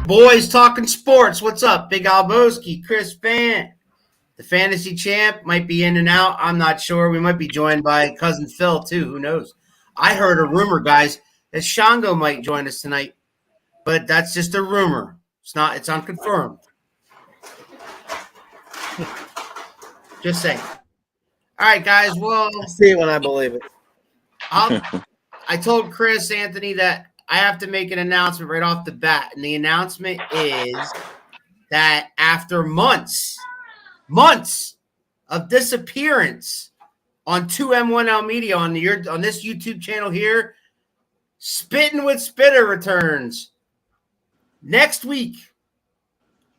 Boys talking sports. What's up? Big Alboski, Chris Fan. The fantasy champ might be in and out. I'm not sure. We might be joined by cousin Phil, too. Who knows? I heard a rumor, guys, that Shango might join us tonight. But that's just a rumor. It's unconfirmed. Just saying. All right, guys. Well, I see it when I believe it. I told Chris Anthony that I have to make an announcement right off the bat. And the announcement is that after months of disappearance on 2M1L Media on this YouTube channel here, Spittin' with Spitter returns next week.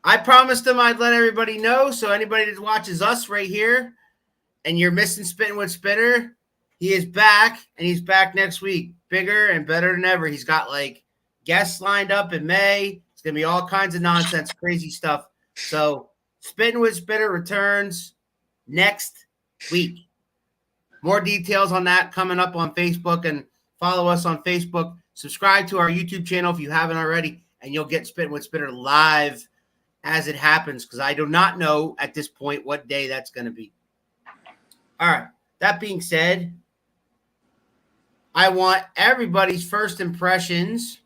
I promised him I'd let everybody know, so anybody that watches us right here and you're missing Spittin' with Spitter, he is back, and he's back next week, bigger and better than ever. He's got guests lined up in May. It's gonna be all kinds of nonsense, crazy stuff. So Spittin' with Spitter returns next week. More details on that coming up on Facebook, and follow us on Facebook. Subscribe to our YouTube channel if you haven't already, and you'll get Spittin' with Spitter live as it happens, because I do not know at this point what day that's going to be. All right. That being said, I want everybody's first impressions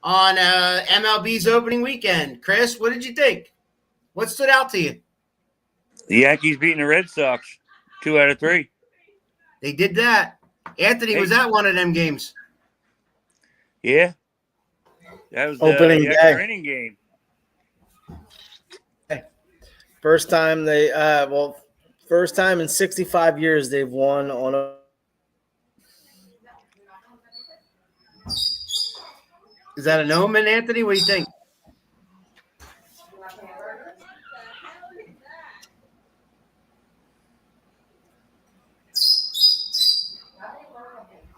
on MLB's opening weekend. Chris, what did you think? What stood out to you? The Yankees beating the Red Sox 2 out of 3. They did that. Anthony, was that one of them games? Yeah. That was Opening the extra inning game. First time first time in 65 years they've won on a. Is that an omen, Anthony? What do you think?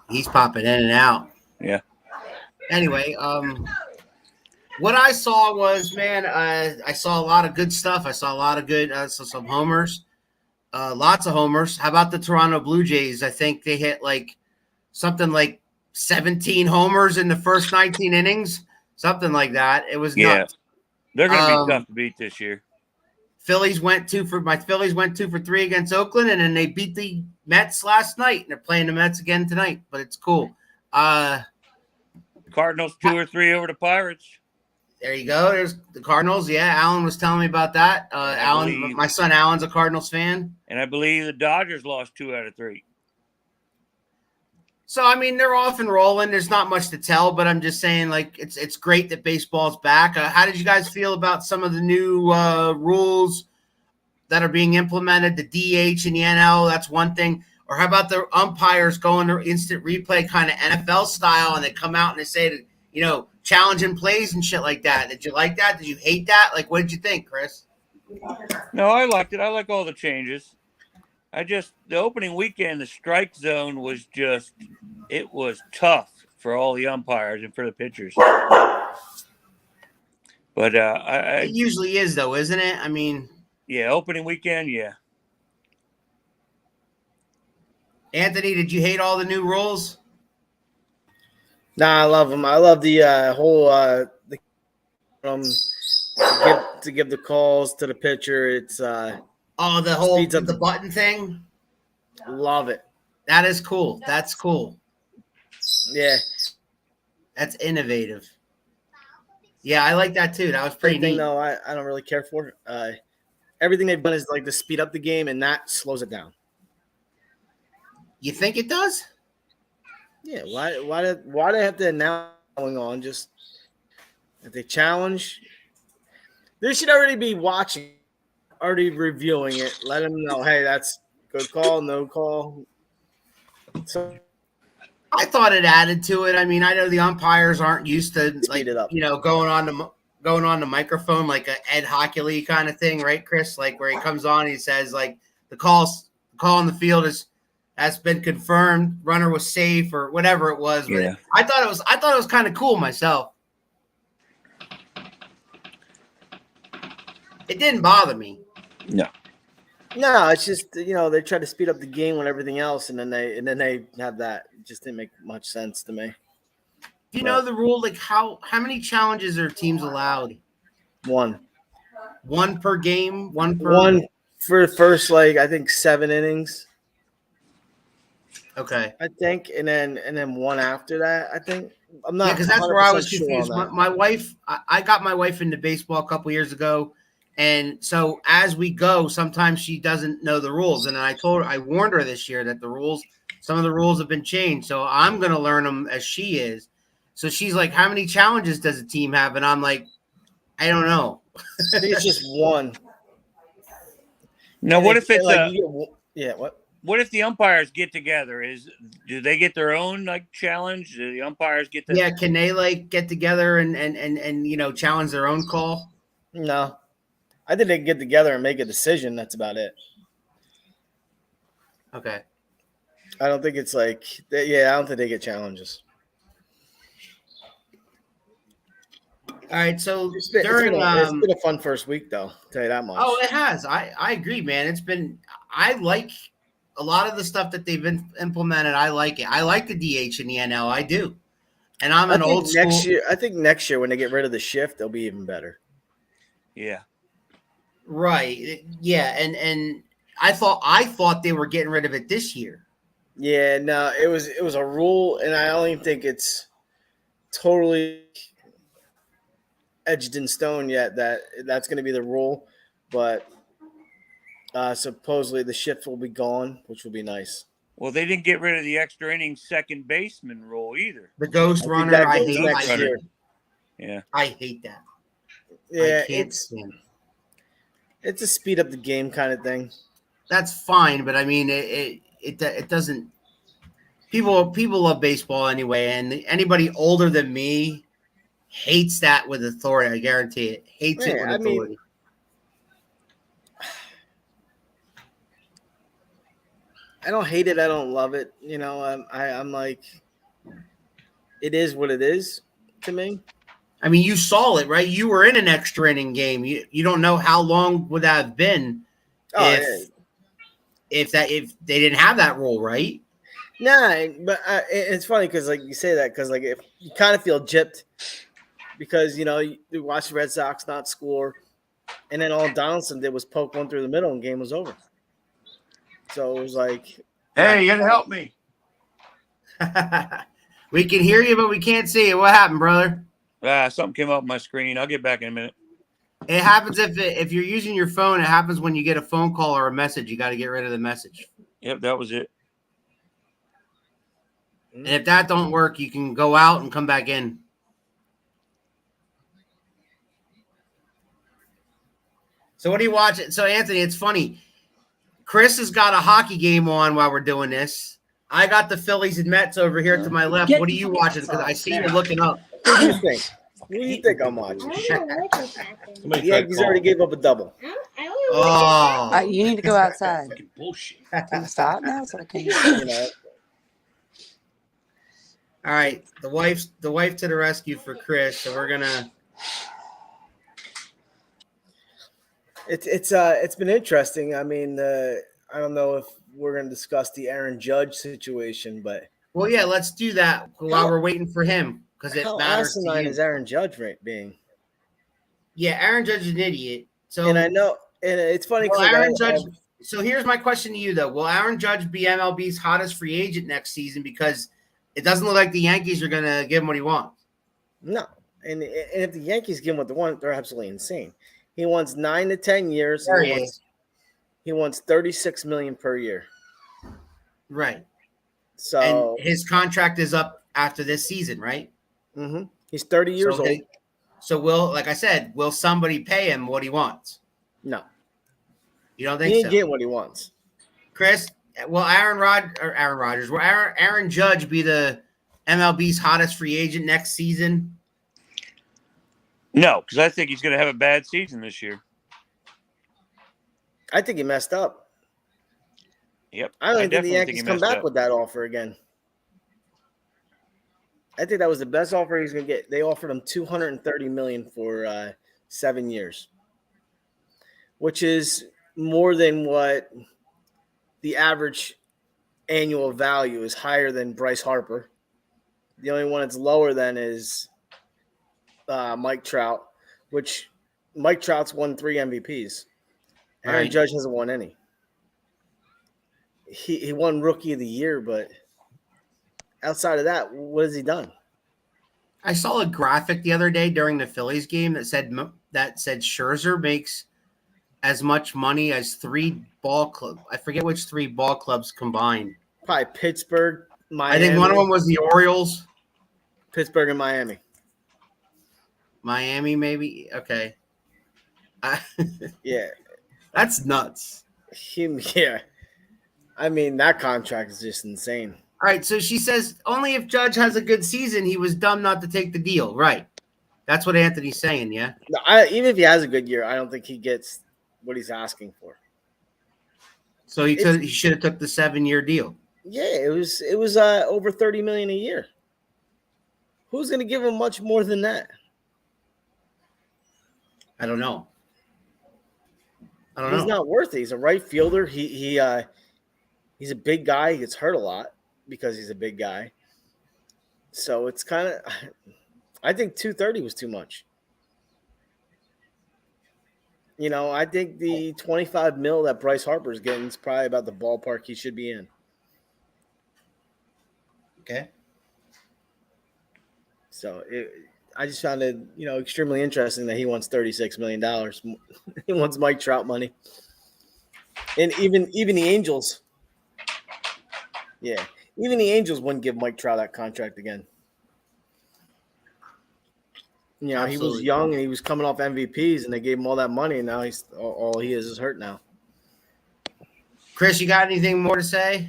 He's popping in and out. Yeah. Anyway, what I saw was, man, I saw a lot of good stuff. I saw a lot of good, some homers, lots of homers. How about the Toronto Blue Jays? I think they hit something like 17 homers in the first 19 innings, something like that. It was nuts. They're going to be tough to beat this year. Phillies went 2 for 3 against Oakland, and then they beat the Mets last night, and they're playing the Mets again tonight. But it's cool. Cardinals 2 or 3 over the Pirates. There you go. There's the Cardinals. Yeah, Alan was telling me about that. My son Alan's a Cardinals fan. And I believe the Dodgers lost 2 out of 3. So, I mean, they're off and rolling. There's not much to tell, but I'm just saying, it's great that baseball's back. How did you guys feel about some of the new rules that are being implemented, the DH and the NL? That's one thing. Or how about the umpires going to instant replay kind of NFL style, and they come out and they say that, challenging plays and shit like that. Did you like that? Did you hate that? What did you think, Chris? No, I liked it. I like all the changes. The opening weekend, the strike zone was it was tough for all the umpires and for the pitchers. But it usually is, though, isn't it? I mean, yeah, opening weekend, yeah. Anthony, did you hate all the new rules? Nah, I love them. I love the whole to give the calls to the pitcher. It's the button thing. Love it. That is cool. That's cool. Yeah, that's innovative. Yeah, I like that too. That was pretty neat. No, I don't really care for. Everything they've done is to speed up the game, and that slows it down. You think it does? Yeah, why do they have to announce going on? Just if they challenge, they should already be watching, already reviewing it. Let them know, hey, that's good call, no call. So I thought it added to it. I mean, I know the umpires aren't used to going on the microphone like a Ed Hockley kind of thing, right, Chris? Where he comes on, he says the call on the field has been confirmed. Runner was safe or whatever it was. But yeah. I thought it was kind of cool myself. It didn't bother me. No, it's just they try to speed up the game with everything else, and then they have that. It just didn't make much sense to me. Do you know the rule? Like how many challenges are teams allowed? One Per game. One for the first I think 7 innings. Okay. I think, and then one after that. I think I'm not. Yeah, because that's where I was sure on confused. that. My wife, I got my wife into baseball a couple years ago, and so as we go, sometimes she doesn't know the rules, and I warned her this year that some of the rules have been changed, so I'm going to learn them as she is. So she's like, "How many challenges does a team have?" And I'm like, "I don't know." I think it's just one. Now, And what if it's what? What if the umpires get together? Do they get their own challenge? Do the umpires get the? Yeah, can they get together and challenge their own call? No, I think they can get together and make a decision. That's about it. Okay. I don't think it's I don't think they get challenges. All right, so it's been a fun first week, though. I'll tell you that much. Oh, it has. I agree, man. I like a lot of the stuff that they've implemented. I like it. I like the DH in the NL. I do. And I'm an old school. I think next year when they get rid of the shift, they'll be even better. Yeah. Right. Yeah. And I thought they were getting rid of it this year. Yeah. No, it was a rule, and I don't even think it's totally edged in stone yet that's going to be the rule, but supposedly the shift will be gone, which will be nice. Well, they didn't get rid of the extra innings second baseman rule either. The ghost runner, I hate next year. Yeah, I hate that. Yeah, it's a speed up the game kind of thing. That's fine, but I mean it doesn't. People love baseball anyway, and anybody older than me hates that with authority. I guarantee it. Hates it with authority. I don't hate it. I don't love it. I'm like, it is what it is to me. I mean, you saw it, right? You were in an extra inning game. You don't know how long would that have been if they didn't have that rule, right? Nah, but it's funny because you say that because if you kind of feel gypped because you watch the Red Sox not score, and then all Donaldson did was poke one through the middle and game was over. So it was like, hey, you gotta help me. We can hear you, but we can't see you. What happened, brother? Something came up on my screen. I'll get back in a minute. It happens if you're using your phone. It happens when you get a phone call or a message. You got to get rid of the message. Yep, that was it. And if that don't work, you can go out and come back in. So what are you watching? So Anthony, it's funny. Chris has got a hockey game on while we're doing this. I got the Phillies and Mets over here to my left. What are you watching? Because I see you looking up. What do you think? What do you think I'm watching? The Yankees already gave up a double. Oh, you need to go outside. Bullshit. Can you stop now? So I can. All right. The wife to the rescue for Chris. So we're gonna. It's been interesting. I mean, I don't know if we're going to discuss the Aaron Judge situation, but well, yeah, let's do that while we're waiting for him because it matters. How asinine is Aaron Judge being? Yeah, Aaron Judge is an idiot. So, and I know, and it's funny. Well, Aaron Judge. So here's my question to you, though: will Aaron Judge be MLB's hottest free agent next season? Because it doesn't look like the Yankees are going to give him what he wants. No, and if the Yankees give him what they want, they're absolutely insane. He wants 9 to 10 years. He wants $36 million per year. Right. So and his contract is up after this season, right? Mm-hmm. He's 30 years old. So like I said, will somebody pay him what he wants? No. You don't think he so? He didn't get what he wants. Chris, will Aaron Rodgers, will Aaron Judge be the MLB's hottest free agent next season? No, because I think he's going to have a bad season this year. I think he messed up. Yep. I don't think the Yankees come back with that offer again. I think that was the best offer he's going to get. They offered him $230 million for 7 years, which is more than what the average annual value is, higher than Bryce Harper. The only one that's lower than is Mike Trout, which Mike Trout's won 3 MVPs. Aaron Right. Judge hasn't won any. He won Rookie of the Year, but outside of that, what has he done? I saw a graphic the other day during the Phillies game that said Scherzer makes as much money as 3 ball clubs. I forget which 3 ball clubs combined. Probably Pittsburgh, Miami. I think one of them was the Orioles. Pittsburgh and Miami. Miami, maybe. Okay. Yeah. That's nuts. Yeah. I mean, that contract is just insane. All right, so she says only if Judge has a good season, he was dumb not to take the deal. Right. That's what Anthony's saying, yeah? No, even if he has a good year, I don't think he gets what he's asking for. So he should have took the 7-year deal. Yeah, it was over $30 million a year. Who's going to give him much more than that? I don't know. He's not worth it. He's a right fielder. He's a big guy. He gets hurt a lot because he's a big guy. So it's kind of, I think 230 was too much. You know, I think the 25 mil that Bryce Harper's getting is probably about the ballpark he should be in. Okay. So I just found it, extremely interesting that he wants $36 million. He wants Mike Trout money. And even the Angels. Yeah. Even the Angels wouldn't give Mike Trout that contract again. You know, Absolutely. He was young and he was coming off MVPs and they gave him all that money and now he's all he is hurt now. Chris, you got anything more to say?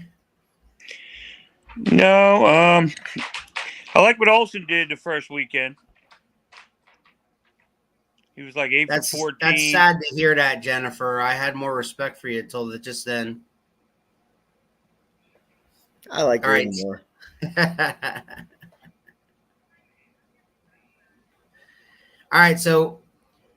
No, I like what Olsen did the first weekend. He was like 8 for 14. That's sad to hear that, Jennifer. I had more respect for you until just then. I like All him right. more. All right, so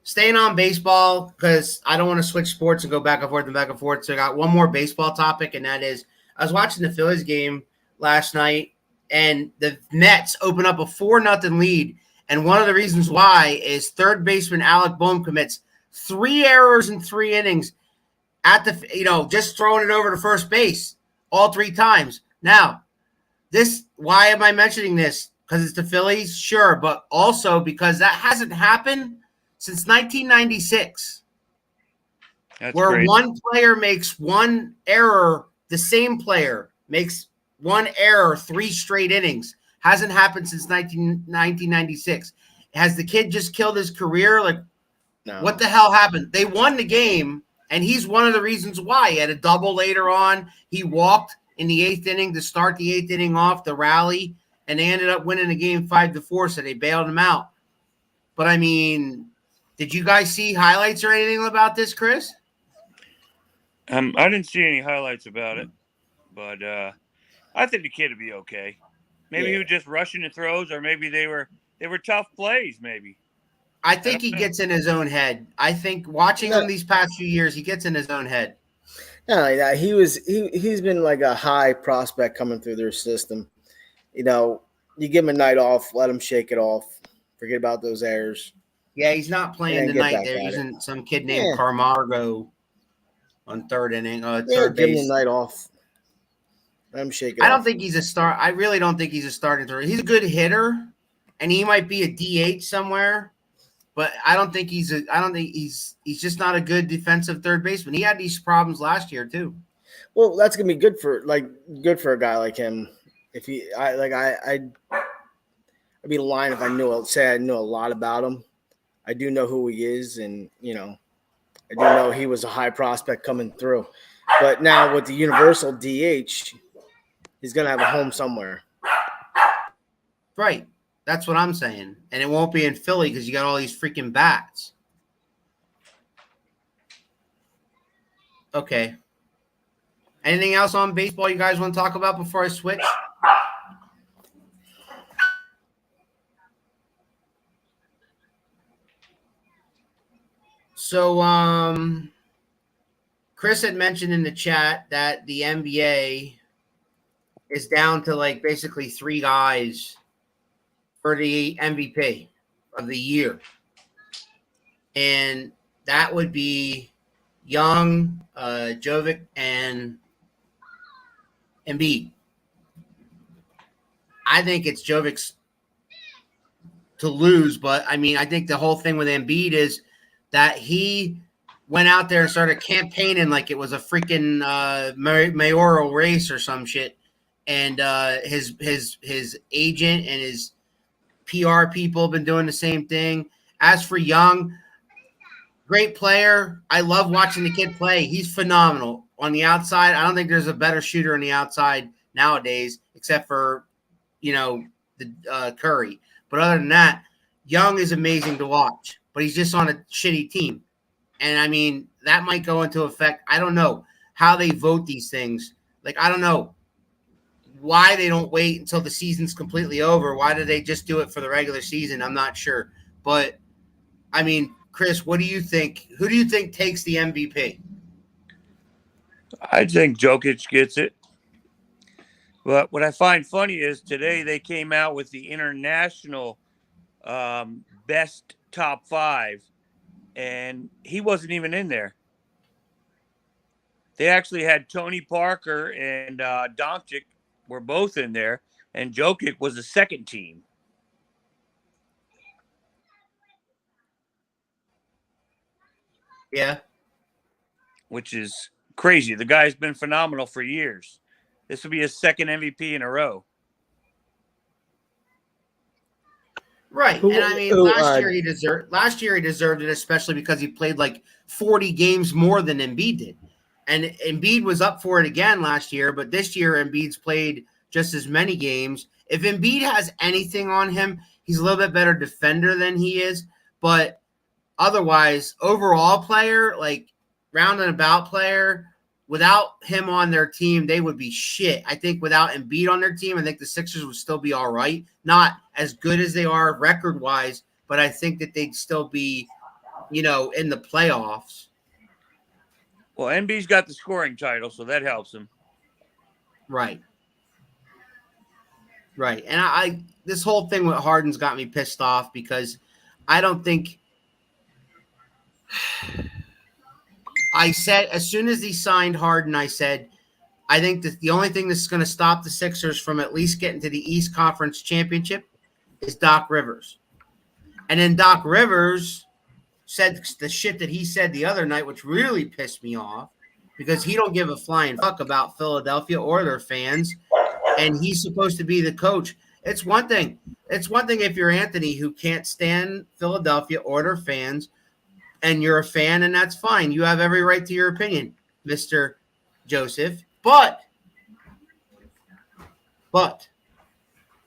staying on baseball because I don't want to switch sports and go back and forth and back and forth. So I got one more baseball topic, and that is I was watching the Phillies game last night, and the Mets open up a 4-0 lead. And one of the reasons why is third baseman Alec Bohm commits 3 errors in 3 innings at the, just throwing it over to first base all 3 times. Now, why am I mentioning this? Because it's the Phillies? Sure, but also because that hasn't happened since 1996. That's where crazy. One player makes 1 error, the same player makes 1 error 3 straight innings. Hasn't happened since 1996. Has the kid just killed his career? Like, No. What the hell happened? They won the game, and he's one of the reasons why. He had a double later on. He walked in the 8th inning to start the 8th inning off the rally, and they ended up winning the game 5-4, so they bailed him out. But, I mean, did you guys see highlights or anything about this, Chris? I didn't see any highlights about it, but I think the kid would be okay. Maybe he was just rushing the throws, or maybe they were tough plays. Maybe I think he gets in his own head. I think watching him these past few years, he gets in his own head. Not like that. He's been like a high prospect coming through their system. You give him a night off, let him shake it off, forget about those errors. Yeah, he's not playing tonight. They're using some kid named Camargo on third inning, third give base. him a night off. Let him shake it I off. don't think he's a star. I really don't think he's a starting third. He's a good hitter, and he might be a DH somewhere. But I don't think he's just not a good defensive third baseman. He had these problems last year too. Well, that's gonna be good for a guy like him. If I'd be lying if I knew a lot about him. I do know who he is, and I do know he was a high prospect coming through. But now with the universal DH, he's gonna have a home somewhere. Right. That's what I'm saying. And it won't be in Philly because you got all these freaking bats. Okay. Anything else on baseball you guys want to talk about before I switch? So, Chris had mentioned in the chat that the NBA is down to basically 3 guys for the MVP of the year. And that would be Young, Jovic, and Embiid. I think it's Jovic's to lose, but I mean, I think the whole thing with Embiid is that he went out there and started campaigning like it was a freaking mayoral race or some shit, and his agent and his PR people have been doing the same thing. As for Young, great player. I love watching the kid play. He's phenomenal on the outside. I don't think there's a better shooter on the outside nowadays, except for the Curry. But other than that, Young is amazing to watch. But he's just on a shitty team. And, I mean, that might go into effect. I don't know how they vote these things. Like, I don't know why they don't wait until the season's completely over. Why do they just do it for the regular season? I'm not sure. But, I mean, Chris, what do you think? Who do you think takes the MVP? I think Jokic gets it. But what I find funny is today they came out with the international best top 5, and he wasn't even in there. They actually had Tony Parker and Doncic were both in there, and Jokic was the second team. Yeah. Which is crazy. The guy's been phenomenal for years. This will be his second MVP in a row. Right. And I mean, last year he deserved it, especially because he played like 40 games more than Embiid did. And Embiid was up for it again last year, but this year Embiid's played just as many games. If Embiid has anything on him, he's a little bit better defender than he is. But otherwise, overall player, like round and about player, without him on their team, they would be shit. I think without Embiid on their team, I think the Sixers would still be all right. Not as good as they are record-wise, but I think that they'd still be, in the playoffs. Well, Embiid's got the scoring title, so that helps him. Right. Right. And I this whole thing with Harden's got me pissed off because I don't think I said as soon as he signed Harden, I said, I think that the only thing that's going to stop the Sixers from at least getting to the East Conference Championship is Doc Rivers. And then Doc Rivers said the shit that he said the other night, which really pissed me off because he don't give a flying fuck about Philadelphia or their fans. And he's supposed to be the coach. It's one thing. It's one thing if you're Anthony who can't stand Philadelphia or their fans and you're a fan, and that's fine. You have every right to your opinion, Mr. Joseph. But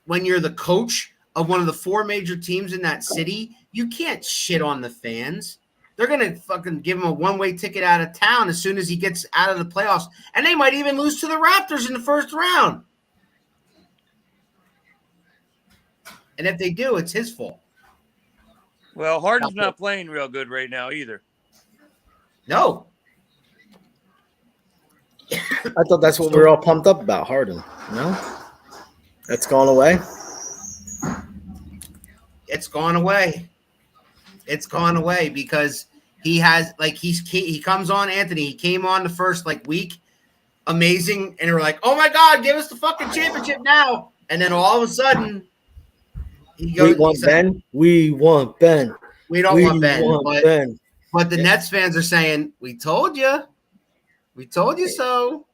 when you're the coach of one of the 4 major teams in that city, you can't shit on the fans. They're going to fucking give him a one-way ticket out of town as soon as he gets out of the playoffs. And they might even lose to the Raptors in the first round. And if they do, it's his fault. Well, Harden's not playing real good right now either. No. I thought that's what we were all pumped up about, Harden. No? That's gone away? It's gone away. It's gone away because he has, like, he comes on, Anthony. He came on the first, week. Amazing. And we're like, oh, my God, give us the fucking championship now. And then all of a sudden, he goes, we want Ben. We want Ben. We don't want Ben. Ben. But the Nets fans are saying, we told you. We told you so.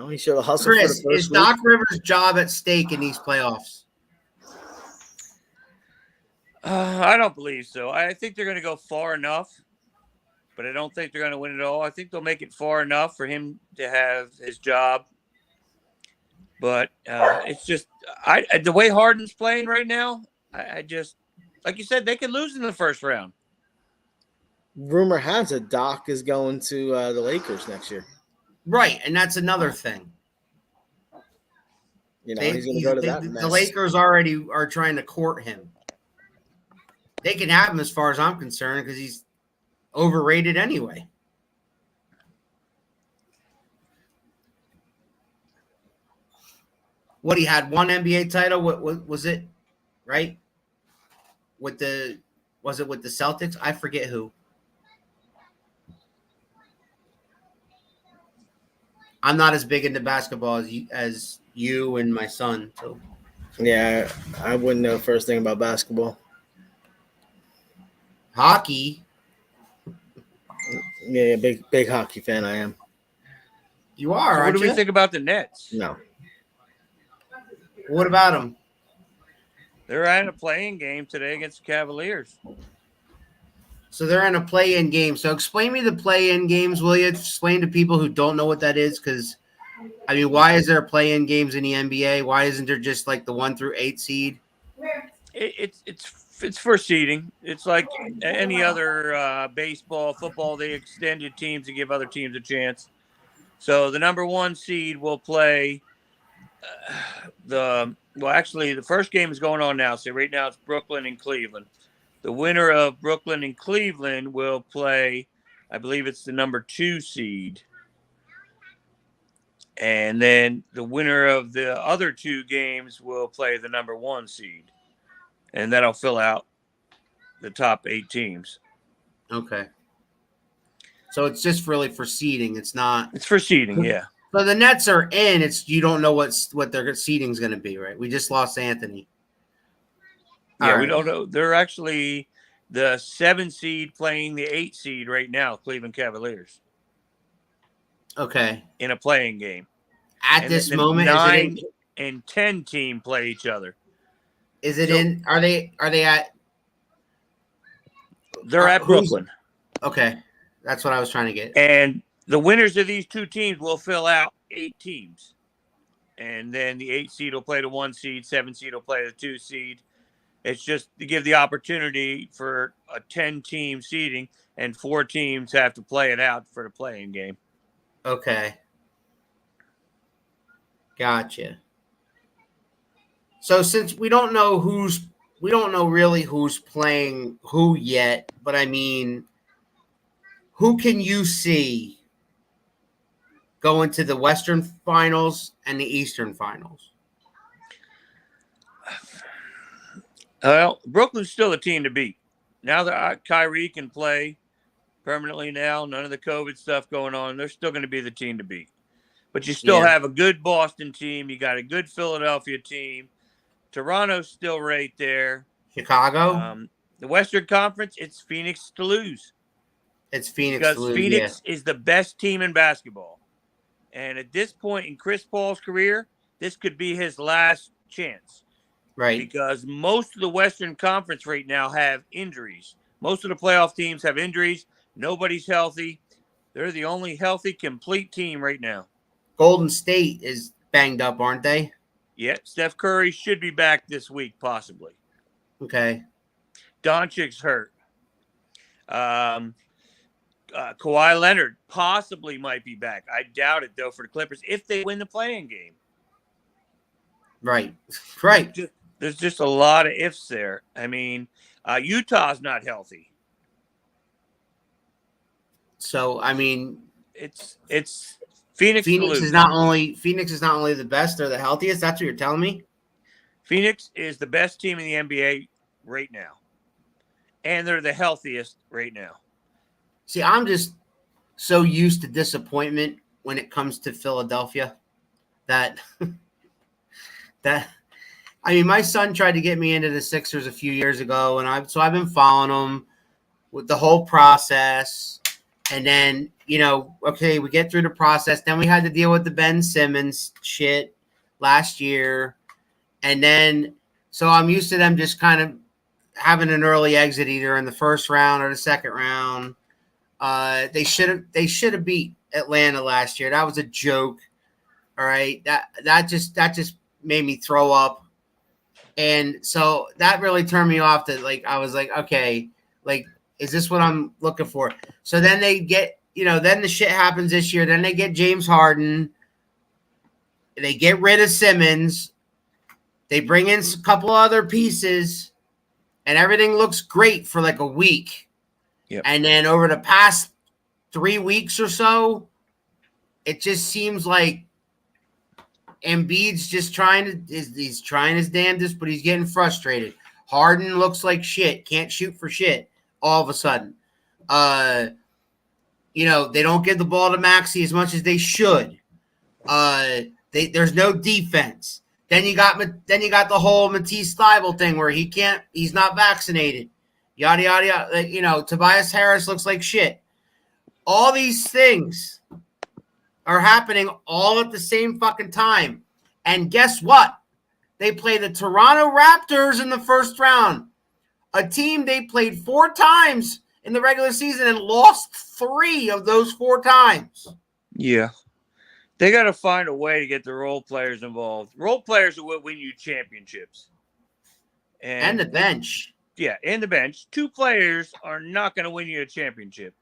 He should have hustled Chris, for the first is Doc Rivers' job at stake in these playoffs? I don't believe so. I think they're going to go far enough, but I don't think they're going to win it all. I think they'll make it far enough for him to have his job. But it's just the way Harden's playing right now, I just, like you said, they could lose in the first round. Rumor has it Doc is going to the Lakers next year. Right, and that's another thing. He's going to go to that mess. The Lakers already are trying to court him. They can have him as far as I'm concerned because he's overrated anyway. What, he had one NBA title? What was it? right? Was it with the Celtics? I forget who. I'm not as big into basketball as you and my son. So Yeah, I wouldn't know first thing about basketball. hockey, Yeah, big hockey fan I am. you are, So what aren't do we you? think about the Nets? No. What about them? They're at a playing game today against the Cavaliers. So they're in a play-in game. So explain me the play-in games, will you? Explain to people who don't know what that is, because I mean, why is there play-in games in the NBA? Why isn't there just like the 1 through 8 seed? It's for seeding. It's like any other baseball, football. They extended teams to give other teams a chance. So the number 1 seed will play actually the first game is going on now. So right now it's Brooklyn and Cleveland. The winner of Brooklyn and Cleveland will play, I believe it's the number 2 seed. And then the winner of the other 2 games will play the number 1 seed. And that'll fill out the top 8 teams. Okay. So it's just really for seeding. It's not. It's for seeding, yeah. So the Nets are in. It's you don't know what their seeding is going to be, right? We just lost Anthony. Yeah, All we right. don't know. They're actually the 7 seed playing the 8 seed right now, Cleveland Cavaliers, Okay. in a playing game. At And this the moment, 9 and 10 team play each other. is it in? Are they at? They're at Who's- Brooklyn. Okay, that's what I was trying to get. And the winners of these 2 teams will fill out 8 teams. And then the 8 seed will play the 1 seed, 7 seed will play the 2 seed. It's just to give the opportunity for a 10-team seeding, and 4 teams have to play it out for the playing game. Okay. Gotcha. So since we don't know really who's playing who yet, but I mean, who can you see going to the Western Finals and the Eastern Finals? Well, Brooklyn's still a team to beat. Now that Kyrie can play permanently now, none of the COVID stuff going on, they're still going to be the team to beat. But you still have a good Boston team. You got a good Philadelphia team. Toronto's still right there. Chicago? The Western Conference, it's Phoenix to lose. It's Phoenix Because to lose, Phoenix is the best team in basketball. And at this point in Chris Paul's career, this could be his last chance. Right. Because most of the Western Conference right now have injuries. Most of the playoff teams have injuries. Nobody's healthy. They're the only healthy, complete team right now. Golden State is banged up, aren't they? Yeah, Steph Curry should be back this week, possibly. Okay. Doncic's hurt. Kawhi Leonard possibly might be back. I doubt it, though, for the Clippers if they win the playing game. Right. Right. There's just a lot of ifs there. I mean, Utah's not healthy. So, I mean, It's Phoenix is not only the best, they're the healthiest. That's what you're telling me? Phoenix is the best team in the NBA right now. And they're the healthiest right now. See, I'm just so used to disappointment when it comes to Philadelphia that I mean, my son tried to get me into the Sixers a few years ago, and I've been following them with the whole process. And then, okay, we get through the process. Then we had to deal with the Ben Simmons shit last year. And then, so I'm used to them just kind of having an early exit either in the first round or the second round. They should have beat Atlanta last year. That was a joke. All right. That just made me throw up. And so that really turned me off that I was like, okay, is this what I'm looking for? So then they get, then the shit happens this year. Then they get James Harden. They get rid of Simmons. They bring in a couple other pieces, and everything looks great for a week. Yep. And then over the past 3 weeks or so, it just seems like Embiid's just he's trying his damnedest, but he's getting frustrated. Harden looks like shit, can't shoot for shit all of a sudden. They don't give the ball to Maxey as much as they should. There's no defense. Then you got the whole Matisse Thybulle thing where he's not vaccinated. Yada yada yada. Tobias Harris looks like shit. All these things are happening all at the same fucking time. And guess what? They play the Toronto Raptors in the first round, a team they played 4 times in the regular season and lost 3 of those 4 times. Yeah. They got to find a way to get the role players involved. Role players are what win you championships. And the bench. Yeah, and the bench. 2 players are not going to win you a championship.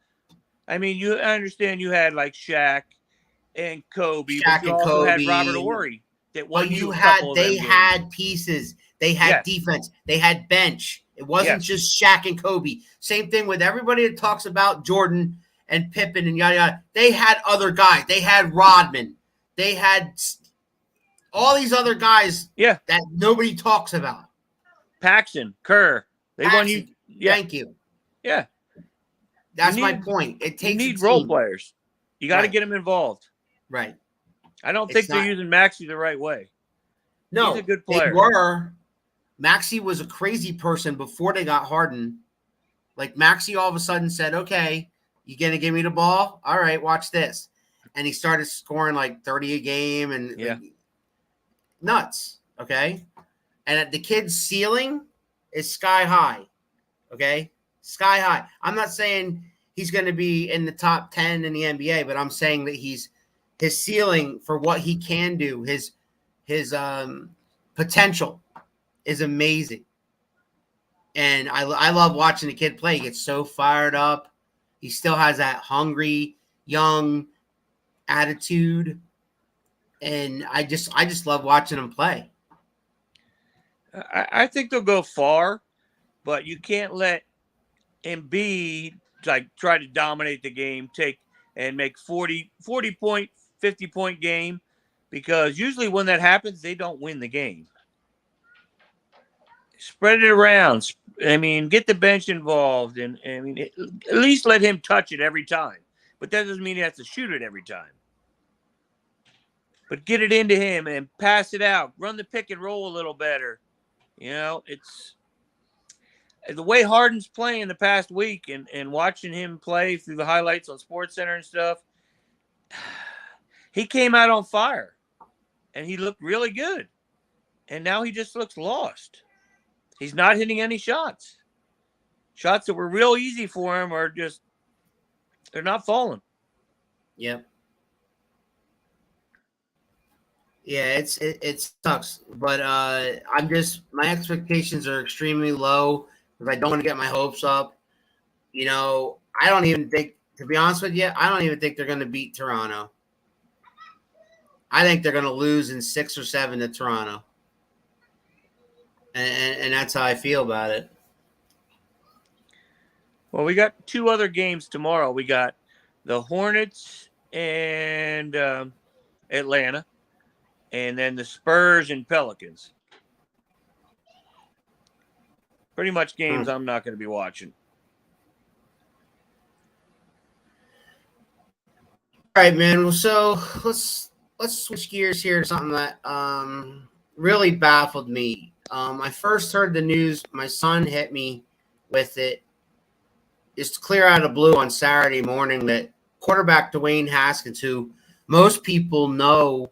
I mean, I understand you had like Shaq and Kobe, but you also had Robert Horry. They had pieces. They had defense. They had bench. It wasn't just Shaq and Kobe. Same thing with everybody that talks about Jordan and Pippen and yada yada. They had other guys. They had Rodman. They had all these other guys that nobody talks about. Paxson, Kerr. They won you. Yeah. Thank you. Yeah. That's my point. It takes you need role players. You got to get them involved. Right. I don't think they're using Maxey the right way. No, he's a good player. They were. Maxey was a crazy person before they got Harden. Like Maxey all of a sudden said, "Okay, you gonna give me the ball? All right, watch this." And he started scoring like 30 a game and nuts. Okay, and the kid's ceiling is sky high. Okay, sky high. I'm not saying he's going to be in the top 10 in the NBA, but I'm saying that his ceiling for what he can do, his potential is amazing. And I love watching the kid play. He gets so fired up. He still has that hungry, young attitude. And I just love watching him play. I think they'll go far, but you can't let Embiid try to dominate the game, make 40 point, 50 point game, because usually when that happens, they don't win the game. Spread it around. I mean, get the bench involved, and at least let him touch it every time. But that doesn't mean he has to shoot it every time. But get it into him and pass it out. Run the pick and roll a little better. It's the way Harden's playing the past week and watching him play through the highlights on SportsCenter and stuff. He came out on fire, and he looked really good. And now he just looks lost. He's not hitting any shots. Shots that were real easy for him are they're not falling. Yep. Yeah, it sucks, but my expectations are extremely low because I don't want to get my hopes up. I don't even think, to be honest with you, I don't even think they're going to beat Toronto. I think they're going to lose in 6 or 7 to Toronto, and that's how I feel about it. Well, we got 2 other games tomorrow. We got the Hornets and Atlanta. And then the Spurs and Pelicans. Pretty much games I'm not going to be watching. All right, man. Well, so let's switch gears here to something that really baffled me. I first heard the news. My son hit me with it just clear out of the blue on Saturday morning that quarterback Dwayne Haskins, who most people know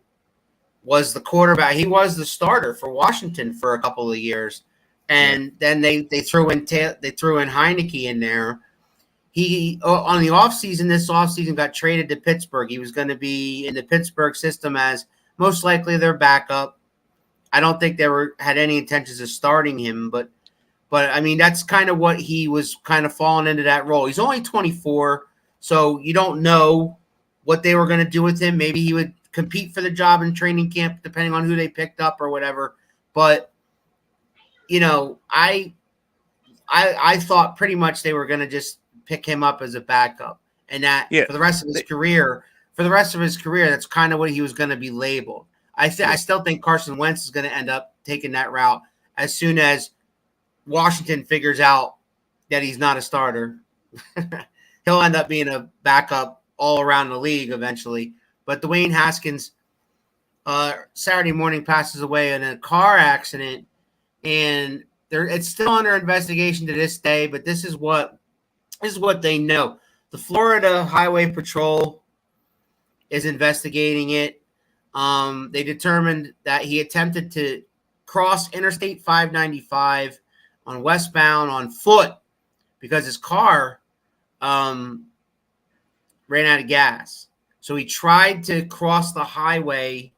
was the quarterback. He was the starter for Washington for a couple of years, and then they threw in Heineke in there. He on the offseason, this offseason got traded to Pittsburgh. He was going to be in the Pittsburgh system as most likely their backup. I don't think they had any intentions of starting him, but I mean that's kind of what he was kind of falling into that role. He's only 24, so you don't know what they were going to do with him. Maybe he would compete for the job in training camp, depending on who they picked up or whatever. But, I thought pretty much they were going to just pick him up as a backup, and that for the rest of his career, that's kind of what he was going to be labeled. I still think Carson Wentz is going to end up taking that route as soon as Washington figures out that he's not a starter. He'll end up being a backup all around the league eventually. But Dwayne Haskins Saturday morning passes away in a car accident, and it's still under investigation to this day. But this is what they know. The Florida Highway Patrol is investigating it. They determined that he attempted to cross Interstate 595 on westbound on foot because his car ran out of gas. So he tried to cross the highway,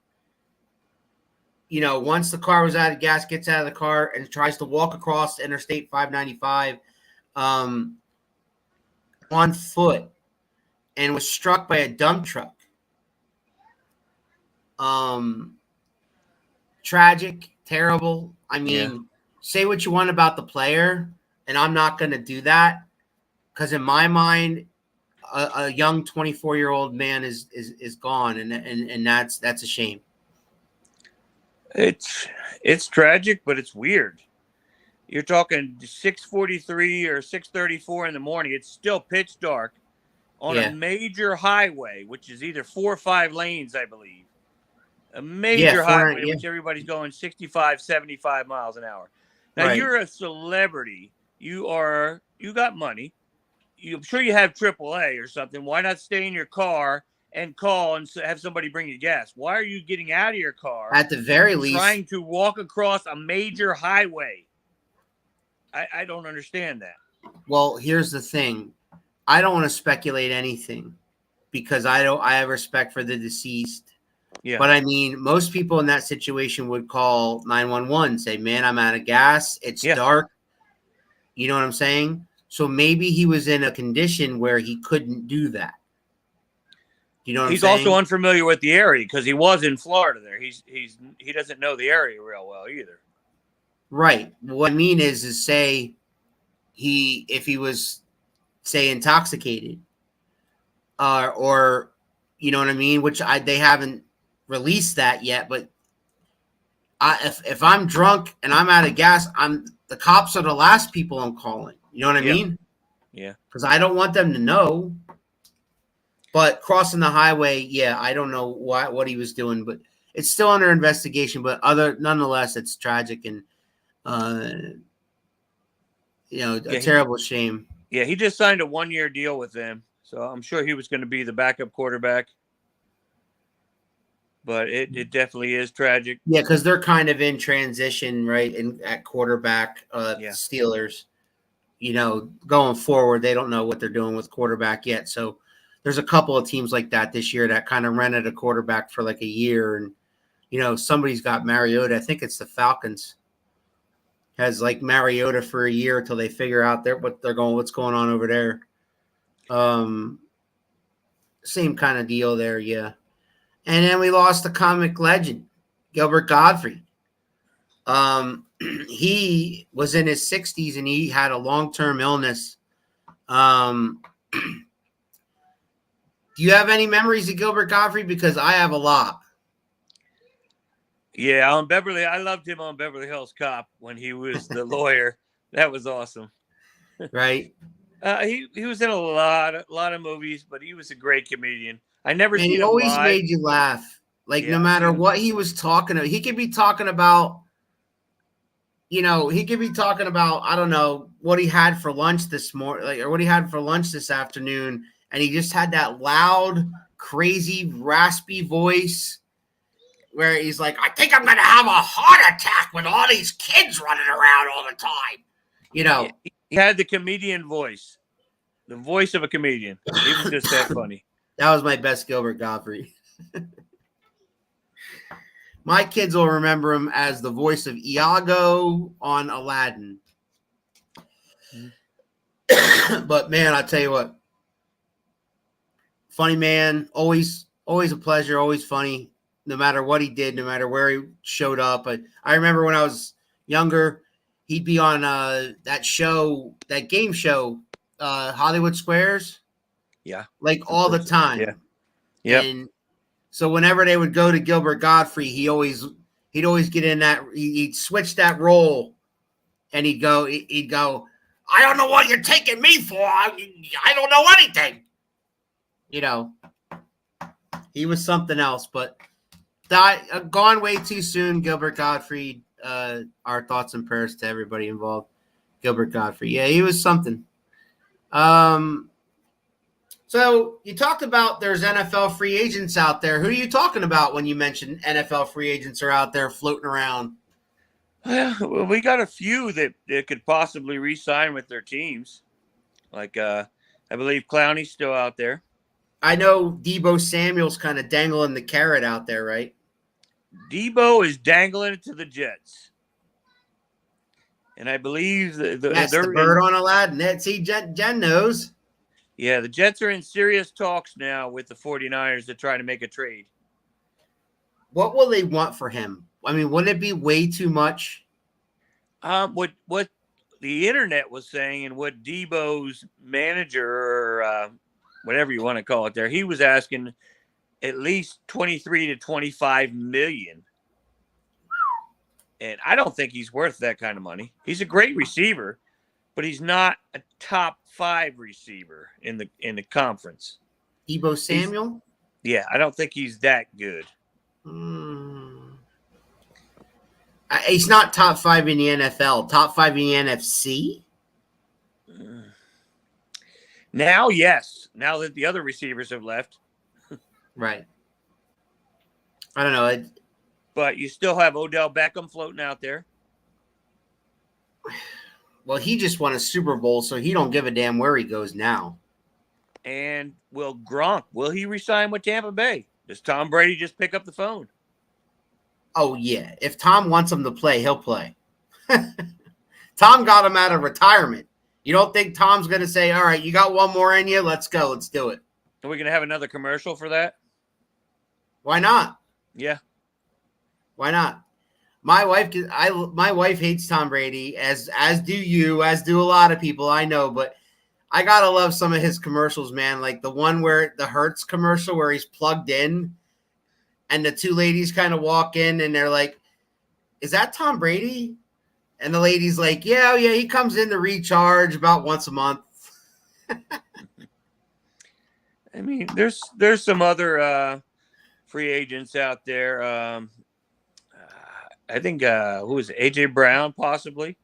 once the car was out of gas, gets out of the car and tries to walk across Interstate 595 on foot and was struck by a dump truck. Tragic, terrible. I mean, say what you want about the player, and I'm not going to do that because in my mind, a young 24-year-old man is gone, and that's a shame. It's tragic, but it's weird. You're talking 6:43 or 6:34 in the morning. It's still pitch dark on a major highway, which is either 4 or 5 lanes, I believe. A major highway, which everybody's going 65, 75 miles an hour. Now, you're a celebrity. You got money. I'm sure you have AAA or something. Why not stay in your car and call and have somebody bring you gas? Why are you getting out of your car? At the very least, trying to walk across a major highway. I don't understand that. Well, here's the thing. I don't want to speculate anything because I have respect for the deceased. Yeah. But I mean, most people in that situation would call 911, say, man, I'm out of gas. It's dark. You know what I'm saying? So maybe he was in a condition where he couldn't do that. You know what I'm saying? He's also unfamiliar with the area because he was in Florida there. He doesn't know the area real well either. Right. What I mean is say if he was, say, intoxicated, or you know what I mean, which they haven't released that yet. But if I'm drunk and I'm out of gas, the cops are the last people I'm calling. You know what I mean? Yeah. Because I don't want them to know. But crossing the highway, I don't know what he was doing, but it's still under investigation. But nonetheless, it's tragic and a terrible shame. Yeah, he just signed a 1-year deal with them, so I'm sure he was going to be the backup quarterback. But it definitely is tragic. Yeah, because they're kind of in transition, right? At quarterback, Steelers. Going forward, they don't know what they're doing with quarterback yet. So there's a couple of teams like that this year that kind of rented a quarterback for like a year, and somebody's got Mariota. I think it's the Falcons. Has like Mariota for a year until they figure out what's going on over there. Same kind of deal there, yeah. And then we lost the comic legend, Gilbert Gottfried. He was in his 60s and he had a long-term illness. Do you have any memories of Gilbert Gottfried? Because I have a lot. Yeah, I loved him on Beverly Hills Cop when he was the lawyer. That was awesome. Right. He was in a lot of movies, but he was a great comedian. I never seen him he always live. made you laugh. Like no matter what he was talking about, he could be talking about, I don't know, what he had for lunch this morning, or what he had for lunch this afternoon, and he just had that loud, crazy, raspy voice. Where he's like, I think I'm going to have a heart attack with all these kids running around all the time. He had the comedian voice, the voice of a comedian. He was just that funny. That was my best Gilbert Gottfried. My kids will remember him as the voice of Iago on Aladdin. But, man, I'll tell you what. Funny man. Always a pleasure. Always funny. No matter what he did, no matter where he showed up. I remember when I was younger, he'd be on that game show, Hollywood Squares. Yeah. Like all the time. Yeah. Yep. And So whenever they would go to Gilbert Gottfried, he'd always get in that, he'd switch that role, and he'd go, I don't know what you're taking me for. I don't know anything. He was something else, but gone way too soon. Gilbert Gottfried. Our thoughts and prayers to everybody involved. Gilbert Gottfried. Yeah, he was something. So you talked about there's NFL free agents out there. Who are you talking about when you mentioned NFL free agents are out there floating around? Well, we got a few that could possibly re-sign with their teams. Like, I believe Clowney's still out there. I know Deebo Samuel's kind of dangling the carrot out there, right? Deebo is dangling it to the Jets. And I believe the bird on Aladdin. See, Jen knows. Yeah, the Jets are in serious talks now with the 49ers to try to make a trade. What will they want for him? I mean, wouldn't it be way too much? What the internet was saying and what Deebo's manager or whatever you want to call it there, he was asking at least 23 to 25 million. And I don't think he's worth that kind of money. He's a great receiver, but he's not a top 5 receiver in the conference. Deebo Samuel? I don't think he's that good. He's not top 5 in the NFL. Top 5 in the NFC? Now, yes. Now that the other receivers have left. Right. I don't know. But you still have Odell Beckham floating out there. Well, he just won a Super Bowl, so he don't give a damn where he goes now. And will Gronk, will he resign with Tampa Bay? Does Tom Brady just pick up the phone? Oh, yeah. If Tom wants him to play, he'll play. Tom got him out of retirement. You don't think Tom's going to say, all right, you got one more in you? Let's go. Let's do it. Are we going to have another commercial for that? Why not? Yeah. Why not? My wife hates Tom Brady, as do you, as do a lot of people, I know, but I gotta love some of his commercials, man. Like the one where the Hertz commercial where he's plugged in and the two ladies kind of walk in and they're like, is that Tom Brady? And the lady's like, yeah, he comes in to recharge about once a month. I mean, there's some other free agents out there. I think who is it? AJ Brown possibly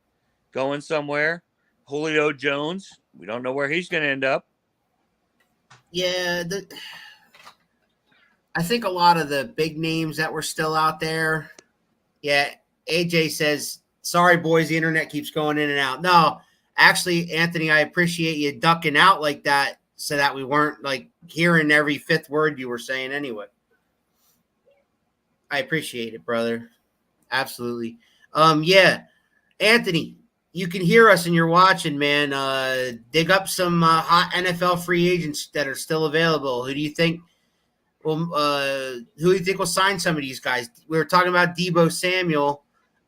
going somewhere. Julio Jones. We don't know where he's going to end up. Yeah, I think a lot of the big names that were still out there. Yeah, AJ says, sorry, boys, the internet keeps going in and out. No, actually, Anthony, I appreciate you ducking out like that so that we weren't like hearing every fifth word you were saying anyway. I appreciate it, brother. Absolutely. Yeah, Anthony, you can hear us and you're watching, man. Dig up some hot NFL free agents that are still available. Who do you think will sign some of these guys? We were talking about Deebo Samuel.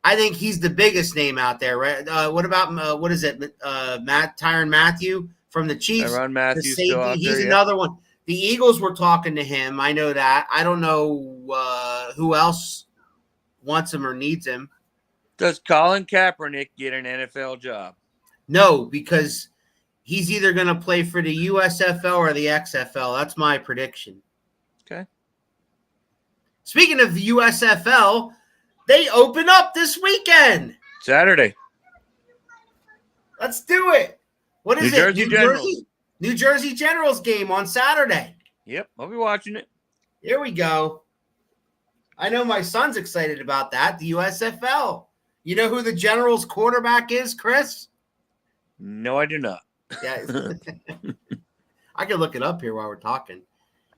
I think he's the biggest name out there, right? What about what is it? Tyrann Mathieu from the Chiefs. Tyrann Mathieu still out he's there, another one. The Eagles were talking to him. I know that. I don't know who else wants him or needs him. Does Colin Kaepernick get an NFL job? No, because he's either going to play for the USFL or the XFL. That's my prediction. Okay. Speaking of the USFL, they open up this weekend. Saturday. Let's do it. What is it? New Jersey? New Jersey Generals game on Saturday. Yep, I'll be watching it. Here we go. I know my son's excited about that. The USFL. You know who the Generals quarterback is, Chris? No, I do not. Yeah. I can look it up here while we're talking.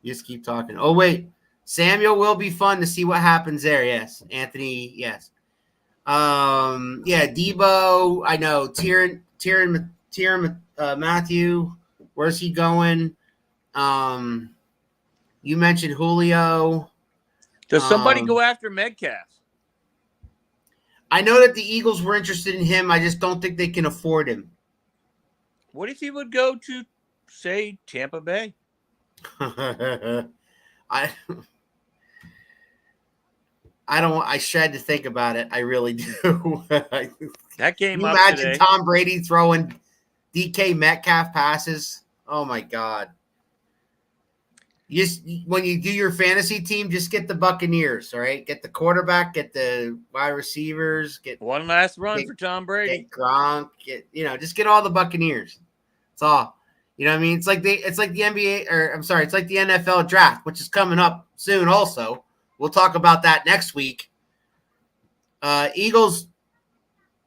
You just keep talking. Oh, wait. Samuel will be fun to see what happens there. Yes. Anthony, yes. Yeah, Deebo, I know. Tyrann Mathieu, where's he going? You mentioned Julio. Does somebody go after Metcalf? I know that the Eagles were interested in him. I just don't think they can afford him. What if he would go to, say, Tampa Bay? I shed to think about it. I really do. Can That came you up imagine today. Tom Brady throwing DK Metcalf passes? Oh my God. When you do your fantasy team, just get the Buccaneers, all right? Get the quarterback, get the wide receivers, get One last run for Tom Brady. Gronk, just get all the Buccaneers. That's all. You know what I mean? It's like the NBA, or I'm sorry, it's like the NFL draft, which is coming up soon also. We'll talk about that next week. Eagles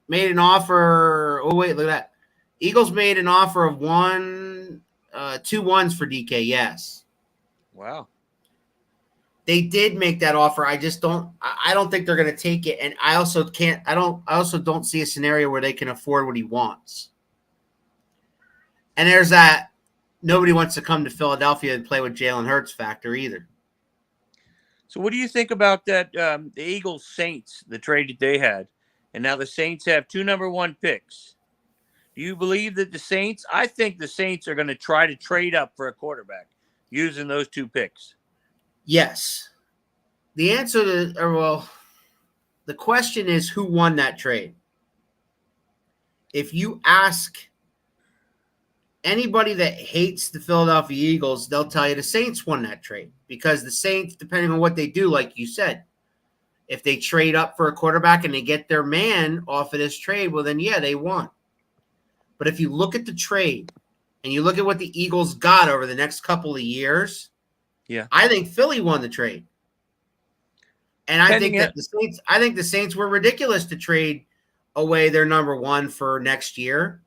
made an offer. Oh, wait, look at that. Eagles made an offer of 2 1s for DK, yes. Wow. They did make that offer. I don't think they're going to take it. And I also don't see a scenario where they can afford what he wants. And there's that nobody wants to come to Philadelphia and play with Jalen Hurts factor either. So what do you think about that? The Eagles Saints, the trade that they had, and now the Saints have 2 number 1 picks. Do you believe that the Saints? I think the Saints are going to try to trade up for a quarterback using those 2 picks. Yes. The answer to, the question is who won that trade? If you ask anybody that hates the Philadelphia Eagles, they'll tell you the Saints won that trade because the Saints, depending on what they do, like you said, if they trade up for a quarterback and they get their man off of this trade, well, then, yeah, they won. But if you look at the trade and you look at what the Eagles got over the next couple of years, yeah, I think Philly won the trade. And I think the Saints were ridiculous to trade away their number 1 for next year.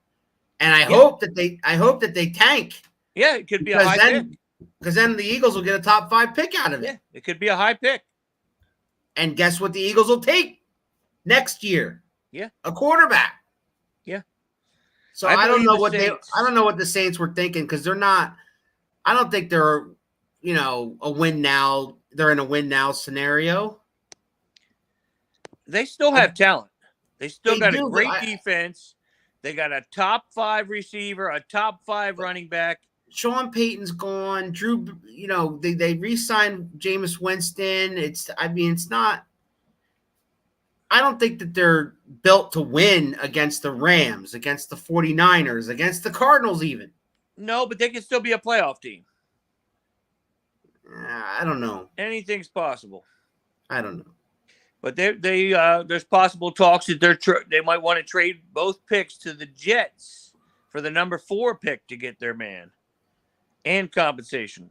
And I hope that they tank. Yeah, it could be a high pick. Because then the Eagles will get a top 5 pick out of it. Yeah, it could be a high pick. And guess what the Eagles will take next year? Yeah. A quarterback. Yeah. So I don't know what the Saints were thinking because they're not. I don't think they're, a win now. They're in a win now scenario. They still have talent. They still got a great defense. They got a top 5 receiver, a top 5 running back. Sean Payton's gone. Drew, they re-signed Jameis Winston. It's not. I don't think that they're built to win against the Rams, against the 49ers, against the Cardinals even. No, but they can still be a playoff team. I don't know. Anything's possible. I don't know. But there's possible talks that they might want to trade both picks to the Jets for the number 4 pick to get their man and compensation.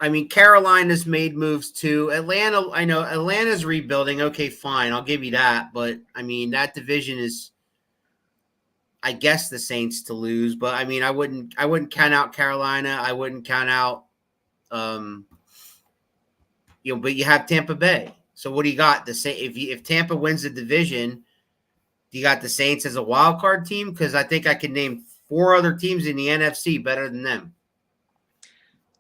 I mean, Carolina's made moves too. Atlanta, I know Atlanta's rebuilding. Okay, fine. I'll give you that. But, I mean, that division is, I guess, the Saints to lose. But, I mean, I wouldn't count out Carolina. I wouldn't count out, but you have Tampa Bay. So what do you got? If Tampa wins the division, do you got the Saints as a wild card team? Because I think I can name 4 other teams in the NFC better than them.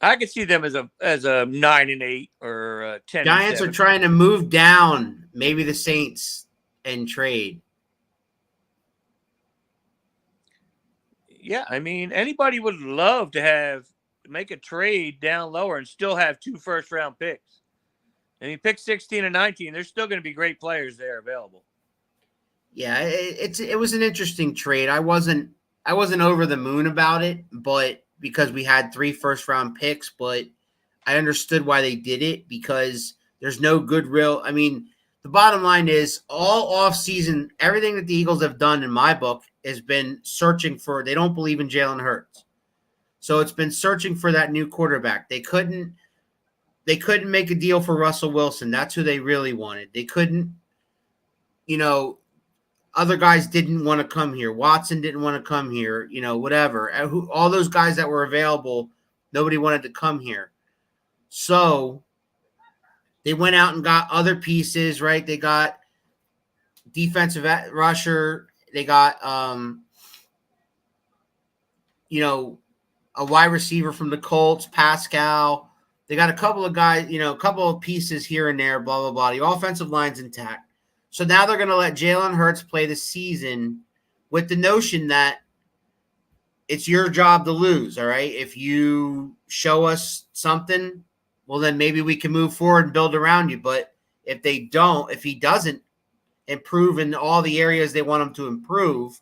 I could see them as a 9-8 or a 10. Giants are trying to move down, maybe the Saints, and trade. Yeah, I mean, anybody would love to make a trade down lower and still have 2 first-round picks. I mean, pick 16 and 19, there's still going to be great players there available. Yeah, it was an interesting trade. I wasn't over the moon about it, but because we had 3 first-round picks, but I understood why they did it because there's no good real. I mean, the bottom line is all offseason, everything that the Eagles have done in my book has been searching for. They don't believe in Jalen Hurts, so it's been searching for that new quarterback. They couldn't make a deal for Russell Wilson. That's who they really wanted. They couldn't, other guys didn't want to come here. Watson didn't want to come here, whatever. All those guys that were available, nobody wanted to come here. So they went out and got other pieces, right? They got defensive rusher. They got, a wide receiver from the Colts, Pascal. They got a couple of guys, a couple of pieces here and there, blah, blah, blah. The offensive line's intact. So now they're going to let Jalen Hurts play the season with the notion that it's your job to lose, all right? If you show us something, well, then maybe we can move forward and build around you. But if he doesn't improve in all the areas they want him to improve,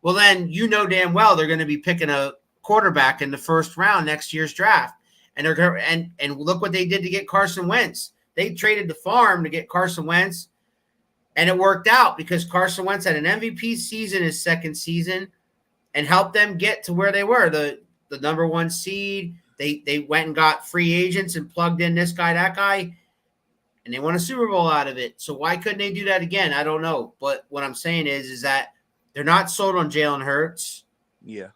well, then damn well they're going to be picking a quarterback in the first round next year's draft. And they're going and look what they did to get Carson Wentz. They traded the farm to get Carson Wentz, and it worked out because Carson Wentz had an MVP season his second season and helped them get to where they were, the number one seed. They went and got free agents and plugged in this guy, that guy, and they won a Super Bowl out of it. So why couldn't they do that again? I don't know. But what I'm saying is that they're not sold on Jalen Hurts. Yeah.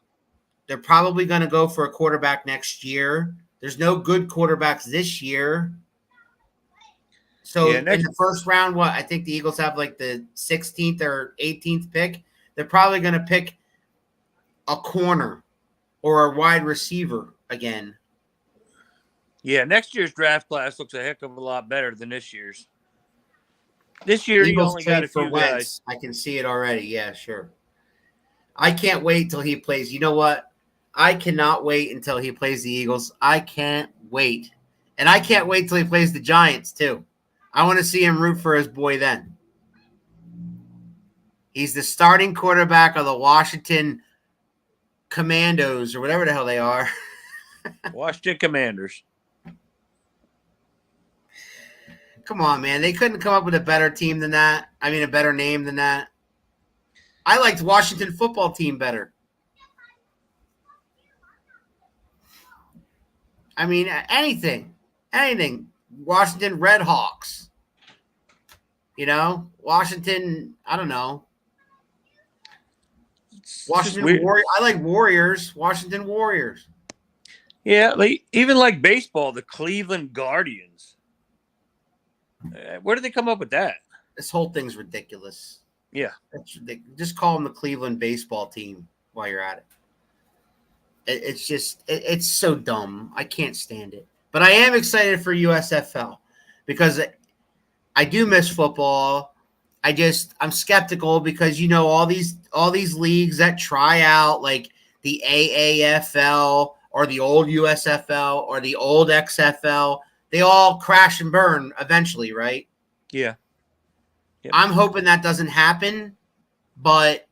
They're probably going to go for a quarterback next year. There's no good quarterbacks this year. So in the first round, I think the Eagles have like the 16th or 18th pick. They're probably going to pick a corner or a wide receiver again. Yeah, next year's draft class looks a heck of a lot better than this year's. This year, you only got a few guys. I can see it already. Yeah, sure. I can't wait till he plays. You know what? I cannot wait until he plays the Eagles. I can't wait. And I can't wait till he plays the Giants, too. I want to see him root for his boy then. He's the starting quarterback of the Washington Commandos or whatever the hell they are. Washington Commanders. Come on, man. They couldn't come up with a better team than that. I mean, a better name than that. I liked Washington football team better. I mean, anything. Washington Red Hawks. Washington, I don't know. Washington Warriors. I like Warriors. Washington Warriors. Yeah, even like baseball, the Cleveland Guardians. Where did they come up with that? This whole thing's ridiculous. Yeah. Just call them the Cleveland baseball team while you're at it. It's just, it's so dumb. I can't stand it. But I am excited for USFL because I do miss football. I'm skeptical because, all these leagues that try out like the AAFL or the old USFL or the old XFL, they all crash and burn eventually, right? Yeah. Yep. I'm hoping that doesn't happen, but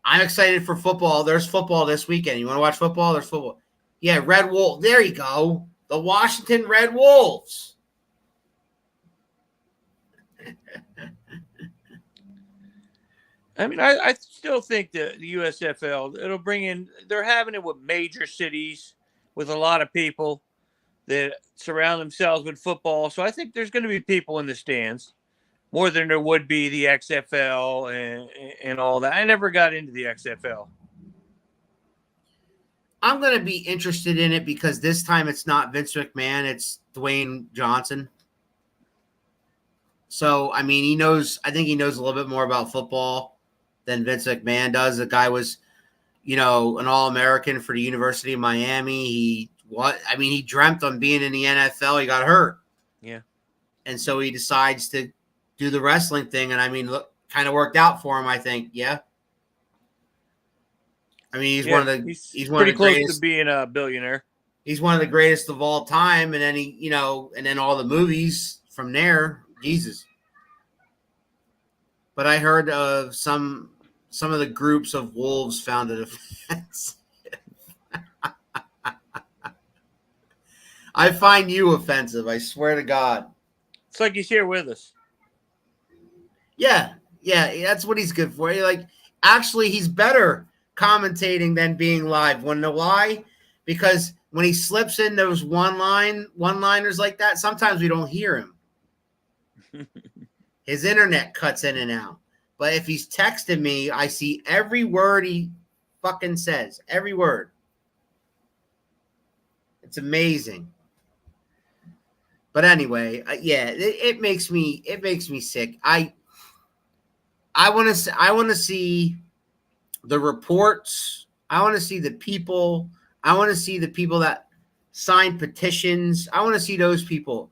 I'm excited for football. There's football this weekend. You want to watch football? There's football. Yeah, Red Wolf. There you go. The Washington Red Wolves. I mean, I still think the USFL, it'll bring in, they're having it with major cities with a lot of people that surround themselves with football. So I think there's going to be people in the stands more than there would be the XFL and all that. I never got into the XFL. I'm going to be interested in it because this time it's not Vince McMahon, it's Dwayne Johnson. So, I mean, I think he knows a little bit more about football than Vince McMahon does. The guy was, an All-American for the University of Miami. He dreamt on being in the NFL. He got hurt. Yeah. And so he decides to do the wrestling thing. And I mean, look, kind of worked out for him, I think. Yeah. I mean, he's one of the pretty close greatest, to being a billionaire. He's one of the greatest of all time. And then and then all the movies from there, Jesus. But I heard of some of the groups of wolves found it offensive. I find you offensive. I swear to God. It's like he's here with us. Yeah, that's what he's good for. Actually, he's better commentating than being live. Want to know why? Because when he slips in those one-liners like that, sometimes we don't hear him. His internet cuts in and out. But if he's texting me, I see every word he fucking says. Every word. It's amazing. But anyway, it makes me sick. I want to see the reports. I want to see the people. I want to see the people that sign petitions. I want to see those people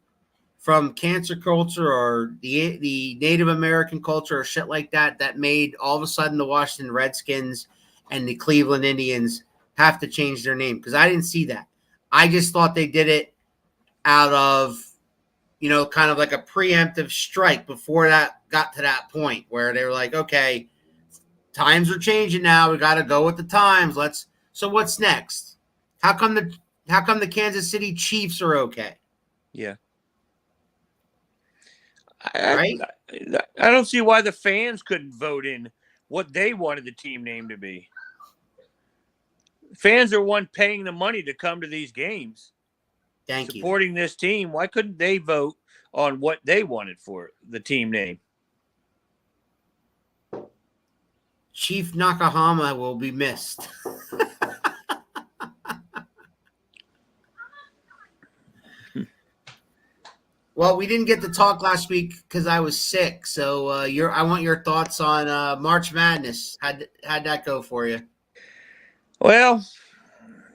from cancer culture or the Native American culture or shit like that made all of a sudden the Washington Redskins and the Cleveland Indians have to change their name, because I didn't see that. I just thought they did it out of kind of like a preemptive strike before that got to that point where they were like, okay, times are changing now. We got to go with the times. So what's next? How come the Kansas City Chiefs are okay? Yeah. Right? I don't see why the fans couldn't vote in what they wanted the team name to be. Fans are one paying the money to come to these games. Supporting this team. Why couldn't they vote on what they wanted for the team name? Chief Nakahama will be missed. Well, we didn't get to talk last week because I was sick. So I want your thoughts on March Madness. How'd that go for you? Well,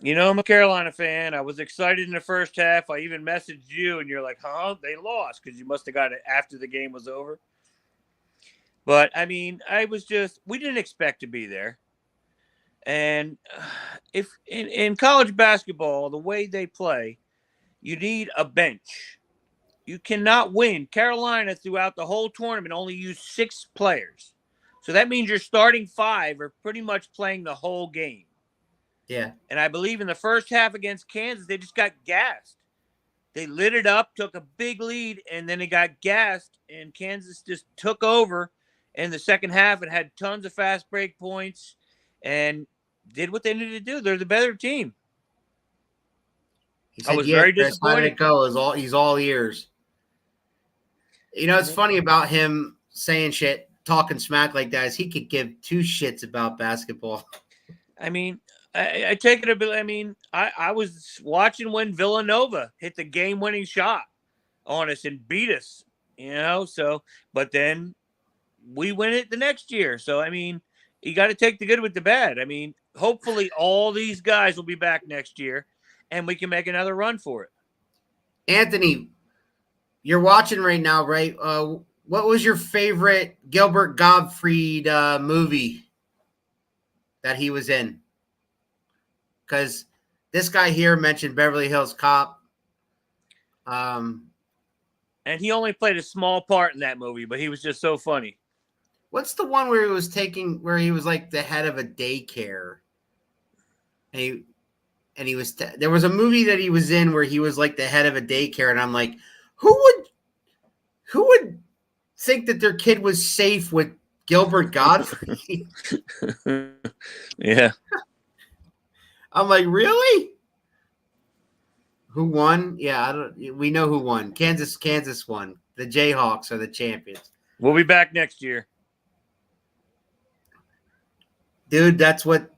I'm a Carolina fan. I was excited in the first half. I even messaged you, and you're like, huh? They lost because you must have got it after the game was over. But, we didn't expect to be there. And if in college basketball, the way they play, you need a bench. You cannot win. Carolina, throughout the whole tournament, only used 6 players. So that means your starting 5 are pretty much playing the whole game. Yeah. And I believe in the first half against Kansas, they just got gassed. They lit it up, took a big lead, and then they got gassed, and Kansas just took over in the second half and had tons of fast break points and did what they needed to do. They're the better team. He said, I was very Chris, how did disappointed. it go? He's all ears. It's funny about him saying shit, talking smack like that is he could give 2 shits about basketball. I take it a bit. I was watching when Villanova hit the game-winning shot on us and beat us, but then we win it the next year. So, you got to take the good with the bad. Hopefully all these guys will be back next year and we can make another run for it. Anthony, you're watching right now, right? What was your favorite Gilbert Gottfried movie that he was in? Because this guy here mentioned Beverly Hills Cop. And he only played a small part in that movie, but he was just so funny. What's the one where he was like the head of a daycare? And he was there was a movie that he was in where he was like the head of a daycare, and I'm like, who would think that their kid was safe with Gilbert Gottfried? Yeah. I'm like, really? Who won? Yeah, we know who won. Kansas won. The Jayhawks are the champions. We'll be back next year. Dude, that's what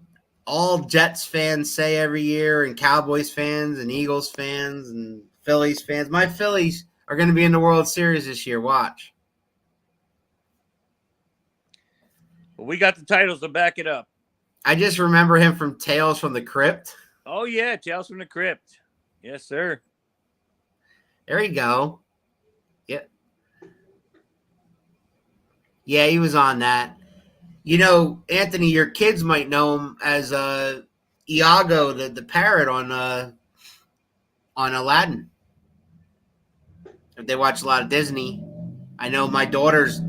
all Jets fans say every year, and Cowboys fans and Eagles fans and Phillies fans. My Phillies are going to be in the World Series this year. Watch. Well, we got the titles to back it up. I just remember him from Tales from the Crypt. Oh, yeah, Tales from the Crypt. Yes, sir. There you go. Yeah. Yeah, he was on that. Anthony, your kids might know him as Iago, the parrot on Aladdin. If they watch a lot of Disney, I know my daughters.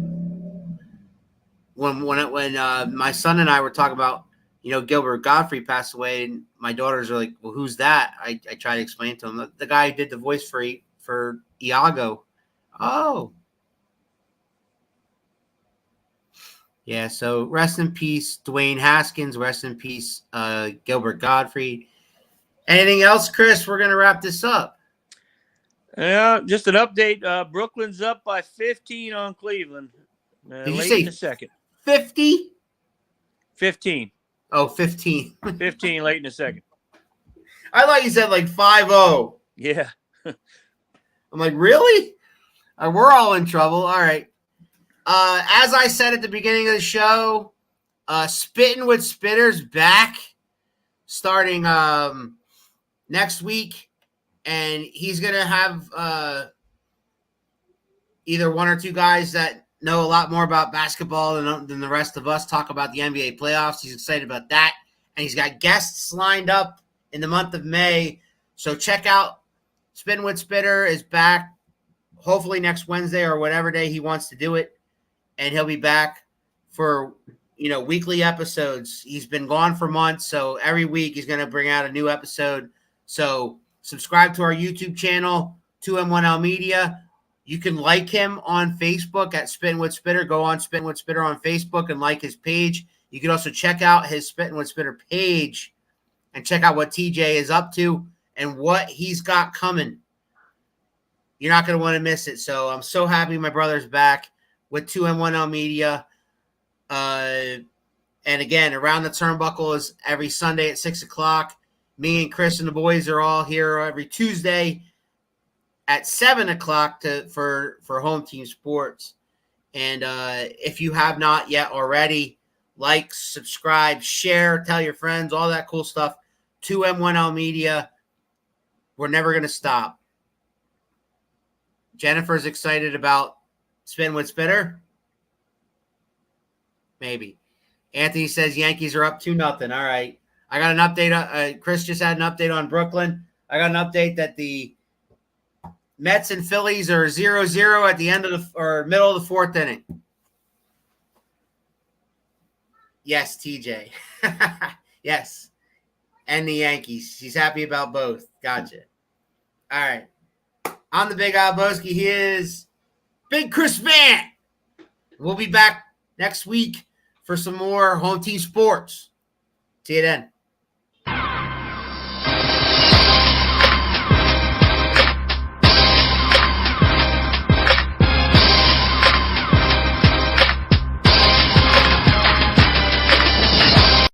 When my son and I were talking about, Gilbert Gottfried passed away, and my daughters are like, "Well, who's that?" I try to explain to them the guy who did the voice for Iago. Oh. Yeah, so rest in peace, Dwayne Haskins. Rest in peace, Gilbert Gottfried. Anything else, Chris? We're going to wrap this up. Yeah, just an update. Brooklyn's up by 15 on Cleveland. Did you late say in the second. 50? 15. Oh, 15. 15 late in the second. I thought you said like 5-0. Yeah. I'm like, really? We're all in trouble. All right. As I said at the beginning of the show, Spitting with Spitter's back starting next week, and he's going to have either 1 or 2 guys that know a lot more about basketball than the rest of us talk about the NBA playoffs. He's excited about that, and he's got guests lined up in the month of May. So check out Spitting with Spitter is back hopefully next Wednesday or whatever day he wants to do it. And he'll be back for, weekly episodes. He's been gone for months, so every week he's going to bring out a new episode. So subscribe to our YouTube channel, 2M1L Media. You can like him on Facebook at Spittin' with Spitter. Go on Spittin' with Spitter on Facebook and like his page. You can also check out his Spittin' with Spitter page and check out what TJ is up to and what he's got coming. You're not going to want to miss it. So I'm so happy my brother's back with 2M1L Media. And again, Around the Turnbuckle is every Sunday at 6 o'clock. Me and Chris and the boys are all here every Tuesday at 7 o'clock for Home Team Sports. And if you have not yet already, like, subscribe, share, tell your friends, all that cool stuff. 2M1L Media. We're never going to stop. Jennifer's excited about Spin with Spitter. Maybe. Anthony says Yankees are up 2-0. All right. I got an update. Chris just had an update on Brooklyn. I got an update that the Mets and Phillies are 0-0 at the end of middle of the fourth inning. Yes, TJ. Yes. And the Yankees. He's happy about both. Gotcha. All right. I'm the Big Alboski. He is Big Chris Van. We'll be back next week for some more Home Team Sports. See you then.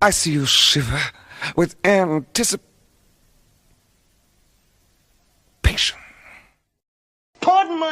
I see you shiver with anticipation.